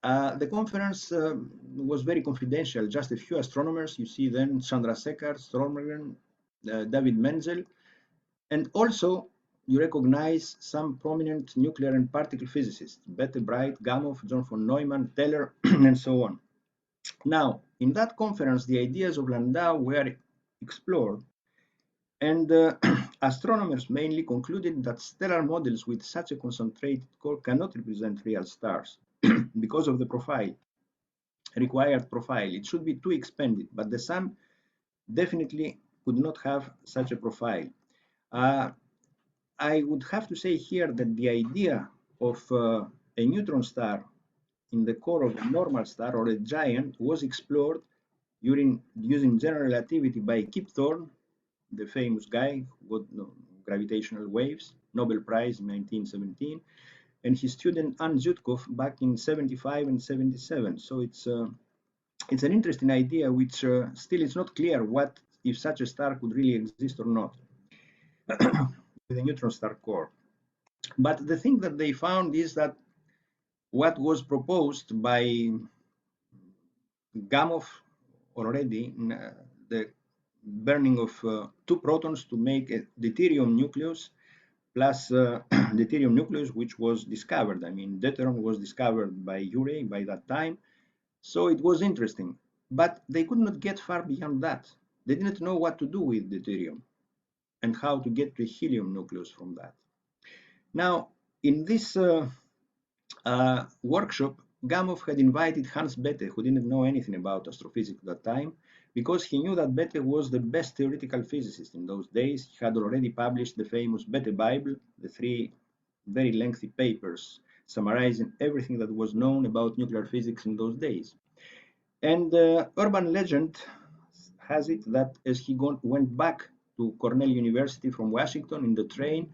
Speaker 2: The conference was very confidential, just a few astronomers. You see then Chandrasekhar, Stromgren, David Menzel, and also you recognize some prominent nuclear and particle physicists, Bethe, Bright, Gamow, John von Neumann, Teller, and so on. Now, in that conference, the ideas of Landau were explored, and astronomers mainly concluded that stellar models with such a concentrated core cannot represent real stars because of the profile, required profile. It should be too expanded, but the sun definitely could not have such a profile. I would have to say here that the idea of a neutron star in the core of a normal star or a giant was explored using general relativity by Kip Thorne, the famous guy who got gravitational waves, Nobel Prize in 1917, and his student Anne Zhutkov back in 75 and 77. So it's an interesting idea, which still is not clear what if such a star could really exist or not with a neutron star core. But the thing that they found is that what was proposed by Gamow already, the burning of 2 protons to make a deuterium nucleus plus deuterium nucleus, which was discovered. I mean, deuterium was discovered by Urey by that time. So it was interesting, but they could not get far beyond that. They didn't know what to do with deuterium and how to get to a helium nucleus from that. Now, in this workshop, Gamow had invited Hans Bethe, who didn't know anything about astrophysics at that time, because he knew that Bethe was the best theoretical physicist in those days. He had already published the famous Bethe Bible, the 3 very lengthy papers summarizing everything that was known about nuclear physics in those days. And urban legend has it that as he went back to Cornell University from Washington in the train,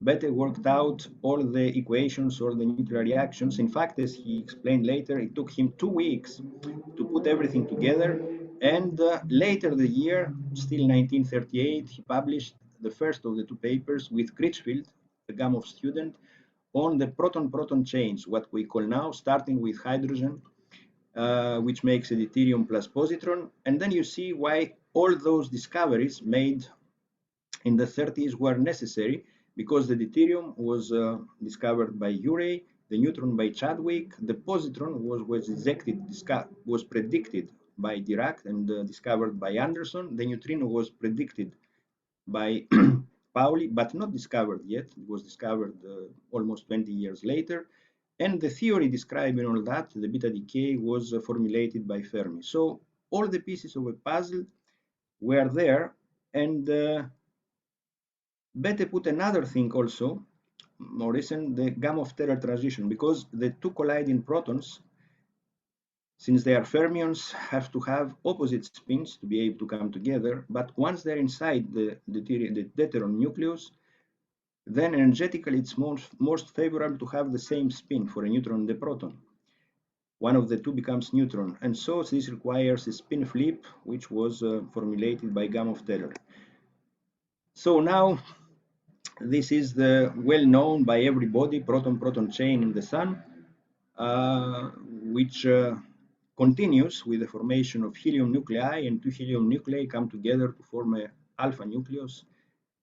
Speaker 2: Bethe worked out all the equations or the nuclear reactions. In fact, as he explained later, it took him 2 weeks to put everything together. And later the year, still 1938, he published the first of the 2 papers with Critchfield, the Gamow student, on the proton-proton chains, what we call now, starting with hydrogen, which makes a deuterium plus positron. And then you see why all those discoveries made in the 30s were necessary, because the deuterium was discovered by Urey, the neutron by Chadwick, the positron was predicted by Dirac and discovered by Anderson. The neutrino was predicted by Pauli, but not discovered yet. It was discovered almost 20 years later. And the theory describing all that, the beta decay, was formulated by Fermi. So all the pieces of a puzzle were there. And Bethe put another thing also, more recent, the Gamow-Teller transition, because the two colliding protons, since they are fermions, have to have opposite spins to be able to come together. But once they're inside the deuteron nucleus, then energetically it's most favorable to have the same spin for a neutron and a proton. One of the two becomes neutron, and so this requires a spin flip, which was formulated by Gamow-Teller. So now this is the well-known by everybody proton-proton chain in the Sun, which continues with the formation of helium nuclei, and two helium nuclei come together to form an alpha nucleus,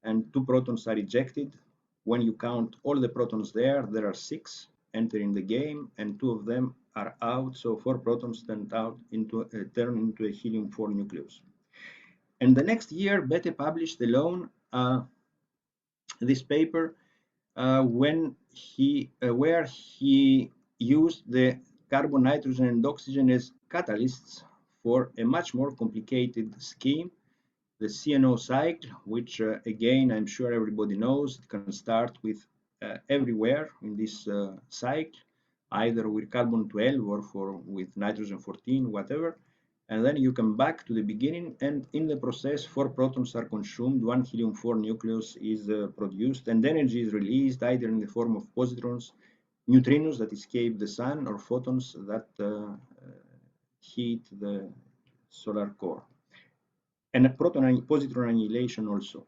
Speaker 2: and two protons are ejected. When you count all the protons there are 6 entering the game, and 2 of them are out, so 4 protons turn into a helium-4 nucleus. And the next year, Bethe published alone this paper where he used the carbon, nitrogen, and oxygen as catalysts for a much more complicated scheme, the CNO cycle, which again, I'm sure everybody knows, it can start with everywhere in this cycle, either with carbon 12 or with nitrogen 14, whatever. And then you come back to the beginning, and in the process, 4 protons are consumed, 1 helium-4 nucleus is produced, and energy is released either in the form of positrons, neutrinos that escape the sun, or photons that heat the solar core. And a proton and positron annihilation also.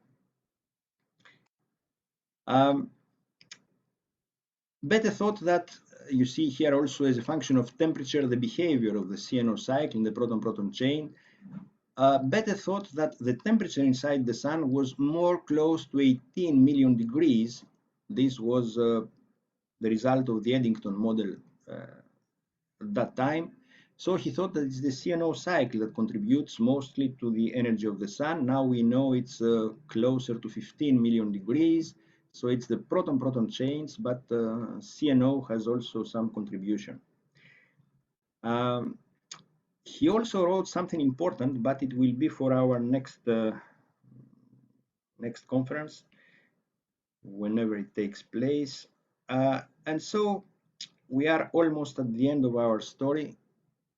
Speaker 2: Bethe thought that, you see here also as a function of temperature, the behavior of the CNO cycle in the proton-proton chain. Bethe thought that the temperature inside the sun was more close to 18 million degrees. This was the result of the Eddington model at that time. So he thought that it's the CNO cycle that contributes mostly to the energy of the sun. Now we know it's closer to 15 million degrees. So it's the proton-proton chains, but CNO has also some contribution. He also wrote something important, but it will be for our next conference, whenever it takes place. And so we are almost at the end of our story.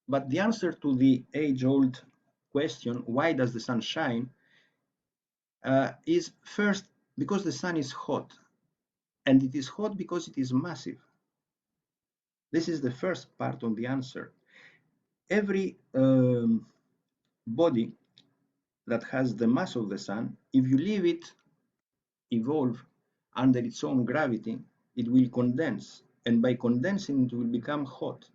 Speaker 2: But the answer to the age-old question, why does the sun shine, is first because the sun is hot. And it is hot because it is massive. This is the first part of the answer. Every body that has the mass of the sun, if you leave it evolve under its own gravity, it will condense. And by condensing, it will become hot.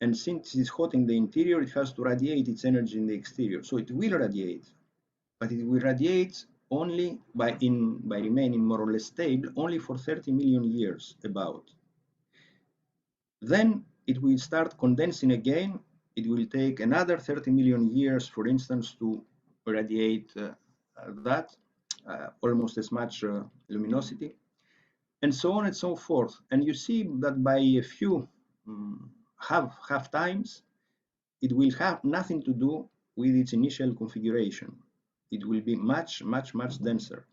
Speaker 2: And since it is hot in the interior, it has to radiate its energy in the exterior. So it will radiate, but it will radiate only by remaining more or less stable, only for 30 million years about. Then it will start condensing again. It will take another 30 million years, for instance, to radiate almost as much luminosity, and so on and so forth. And you see that by a few half times, it will have nothing to do with its initial configuration. It will be much denser.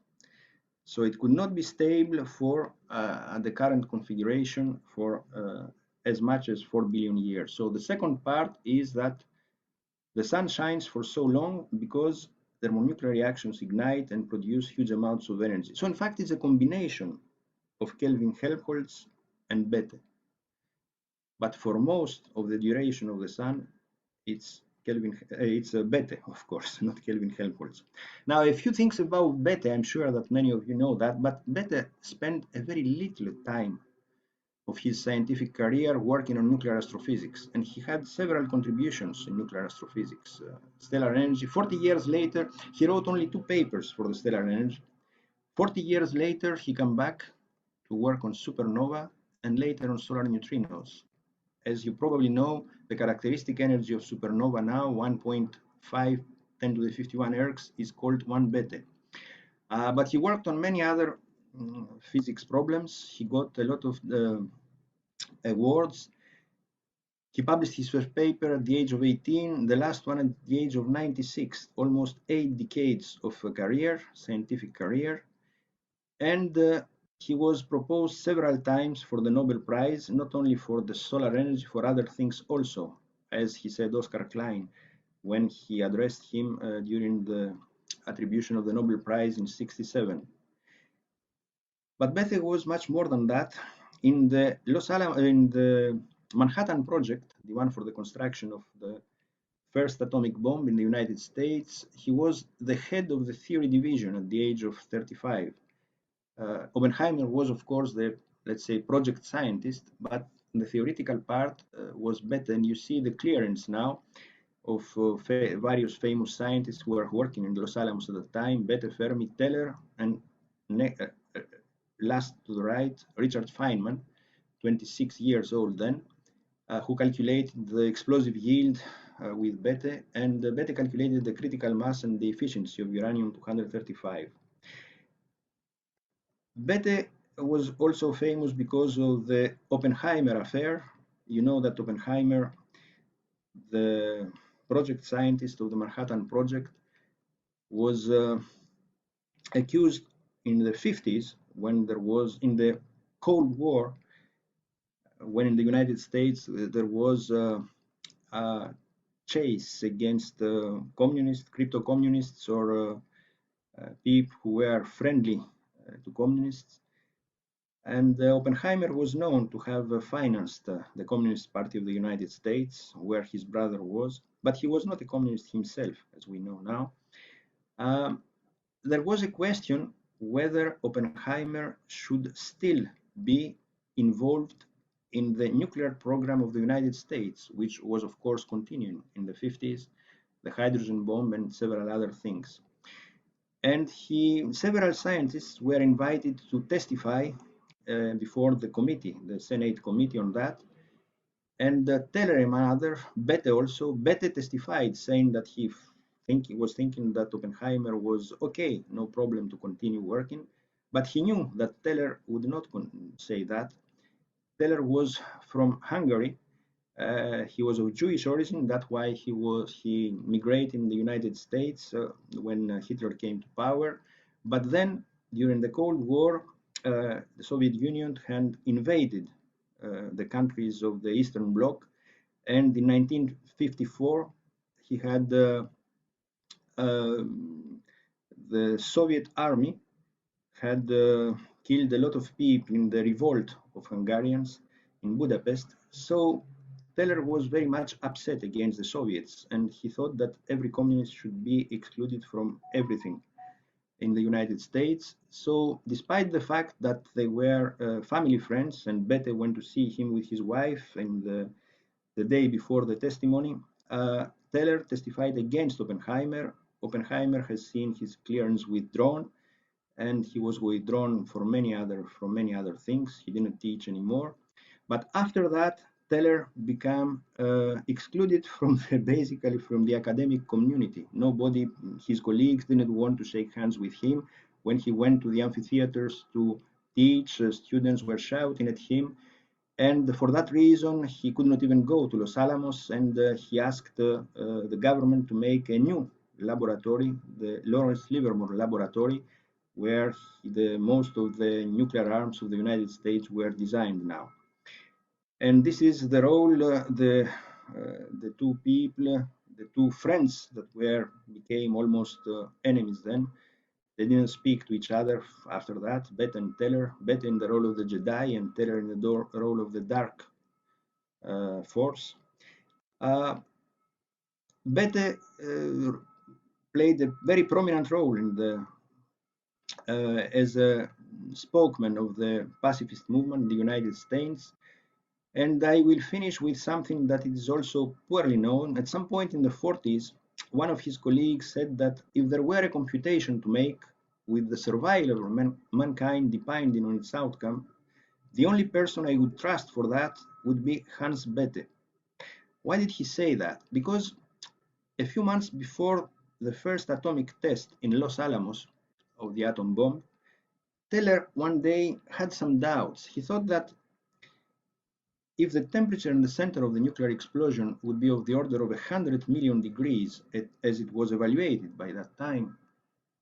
Speaker 2: So it could not be stable for the current configuration for as much as 4 billion years. So the second part is that the sun shines for so long because thermonuclear reactions ignite and produce huge amounts of energy. So in fact, it's a combination of Kelvin-Helmholtz and Bethe. But for most of the duration of the sun, it's Bethe, of course, not Kelvin-Helmholtz. Now, a few things about Bethe. I'm sure that many of you know that, but Bethe spent a very little time of his scientific career working on nuclear astrophysics, and he had several contributions in nuclear astrophysics. Stellar energy, 40 years later, he wrote only 2 papers for the stellar energy. 40 years later, he came back to work on supernova, and later on solar neutrinos. As you probably know, the characteristic energy of supernova now, 1.5 10 to the 51 ergs, is called 1 Bethe. But he worked on many other physics problems. He got a lot of awards. He published his first paper at the age of 18, the last one at the age of 96, almost 8 decades of a career, scientific career. And he was proposed several times for the Nobel Prize, not only for the solar energy, for other things also, as he said Oscar Klein when he addressed him during the attribution of the Nobel Prize in '67. But Bethe was much more than that. In the Manhattan Project, the one for the construction of the first atomic bomb in the United States, he was the head of the theory division at the age of 35. Oppenheimer was, of course, the, let's say, project scientist, but the theoretical part was Bethe, and you see the clearance now of various famous scientists who were working in Los Alamos at the time: Bethe, Fermi, Teller, and last to the right, Richard Feynman, 26 years old then, who calculated the explosive yield with Bethe, and Bethe calculated the critical mass and the efficiency of uranium-235. Bethe was also famous because of the Oppenheimer affair. You know that Oppenheimer, the project scientist of the Manhattan Project, was accused in the 50s when there was, in the Cold War, when in the United States there was a chase against communists, crypto-communists, or people who were friendly to communists. And Oppenheimer was known to have financed the Communist Party of the United States, where his brother was, but he was not a communist himself, as we know now. There was a question whether Oppenheimer should still be involved in the nuclear program of the United States, which was, of course, continuing in the 50s, the hydrogen bomb and several other things. And several scientists were invited to testify before the committee, the Senate committee on that. And Teller, among others, Bethe also, Bethe testified saying that he was thinking that Oppenheimer was okay, no problem to continue working, but he knew that Teller would not say that. Teller was from Hungary. He was of Jewish origin. That's why he migrated in the United States when Hitler came to power. But then, during the Cold War, the Soviet Union had invaded the countries of the Eastern Bloc, and in 1954 he had the Soviet army had killed a lot of people in the revolt of Hungarians in Budapest. So Teller was very much upset against the Soviets, and he thought that every communist should be excluded from everything in the United States. So despite the fact that they were family friends, and Bethe went to see him with his wife and the day before the testimony, Teller testified against Oppenheimer. Oppenheimer has seen his clearance withdrawn, and he was withdrawn from many other things. He didn't teach anymore. But after that, Teller became excluded from basically from the academic community. Nobody, his colleagues didn't want to shake hands with him. When he went to the amphitheaters to teach, students were shouting at him. And for that reason, he could not even go to Los Alamos, and he asked the government to make a new laboratory, the Lawrence Livermore Laboratory, where most of the nuclear arms of the United States were designed now. And this is the role, the two people, the two friends that became almost enemies then. They didn't speak to each other after that, Bethe and Teller, Bethe in the role of the Jedi and Teller in the role of the dark force. Bethe played a very prominent role in the as a spokesman of the pacifist movement in the United States. And I will finish with something that is also poorly known. At some point in the 40s, one of his colleagues said that if there were a computation to make with the survival of mankind depending on its outcome, The only person I would trust for that would be Hans Bethe. Why did he say that? Because a few months before the first atomic test in Los Alamos of the atom bomb, Teller one day had some doubts. He thought that if the temperature in the center of the nuclear explosion would be of the order of 100 million degrees, as it was evaluated by that time,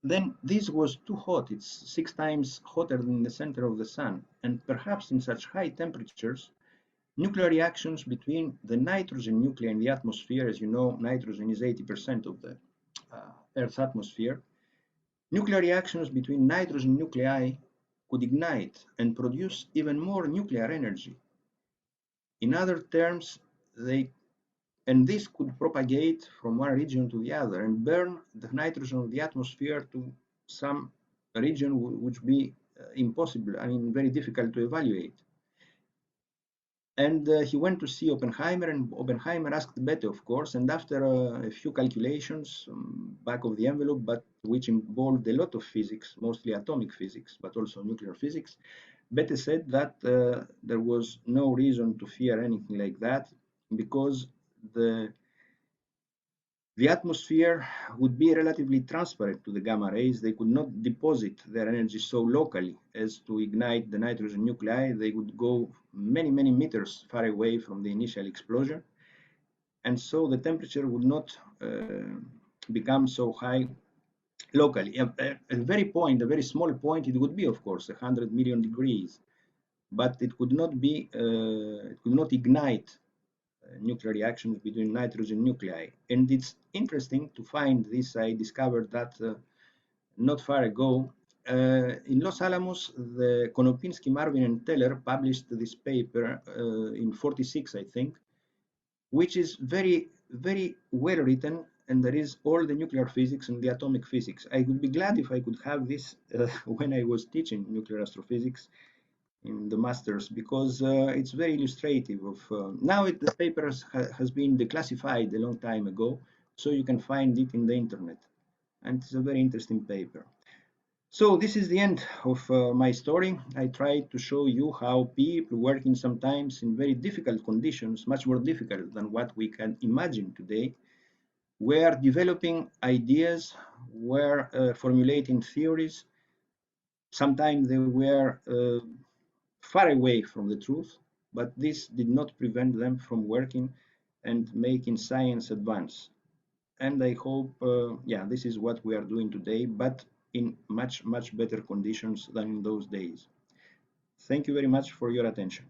Speaker 2: then this was too hot. It's 6 times hotter than the center of the sun. And perhaps in such high temperatures, nuclear reactions between the nitrogen nuclei in the atmosphere, as you know, nitrogen is 80% of the Earth's atmosphere, nuclear reactions between nitrogen nuclei could ignite and produce even more nuclear energy. In other terms, this could propagate from one region to the other and burn the nitrogen of the atmosphere to some region which would be impossible, very difficult to evaluate. And he went to see Oppenheimer, and Oppenheimer asked Bethe, of course, and after a few calculations, back of the envelope, but which involved a lot of physics, mostly atomic physics, but also nuclear physics, Bethe said that there was no reason to fear anything like that, because the atmosphere would be relatively transparent to the gamma rays. They could not deposit their energy so locally as to ignite the nitrogen nuclei. They would go many, many meters far away from the initial explosion. And so the temperature would not become so high locally. A very small point, it would be, of course, 100 million degrees, but it could not ignite nuclear reactions between nitrogen nuclei. And it's interesting to find this. I discovered that not far ago. In Los Alamos, the Konopinski, Marvin, and Teller published this paper in 46, I think, which is very, very well written, and there is all the nuclear physics and the atomic physics. I would be glad if I could have this when I was teaching nuclear astrophysics in the masters, because it's very illustrative of now the paper has been declassified a long time ago, so you can find it in the internet, and it's a very interesting paper. So this is the end of my story. I tried to show you how people working sometimes in very difficult conditions, much more difficult than what we can imagine today, were developing ideas, were formulating theories. Sometimes they were far away from the truth, but this did not prevent them from working and making science advance. And I hope, this is what we are doing today, but in much, much better conditions than in those days. Thank you very much for your attention.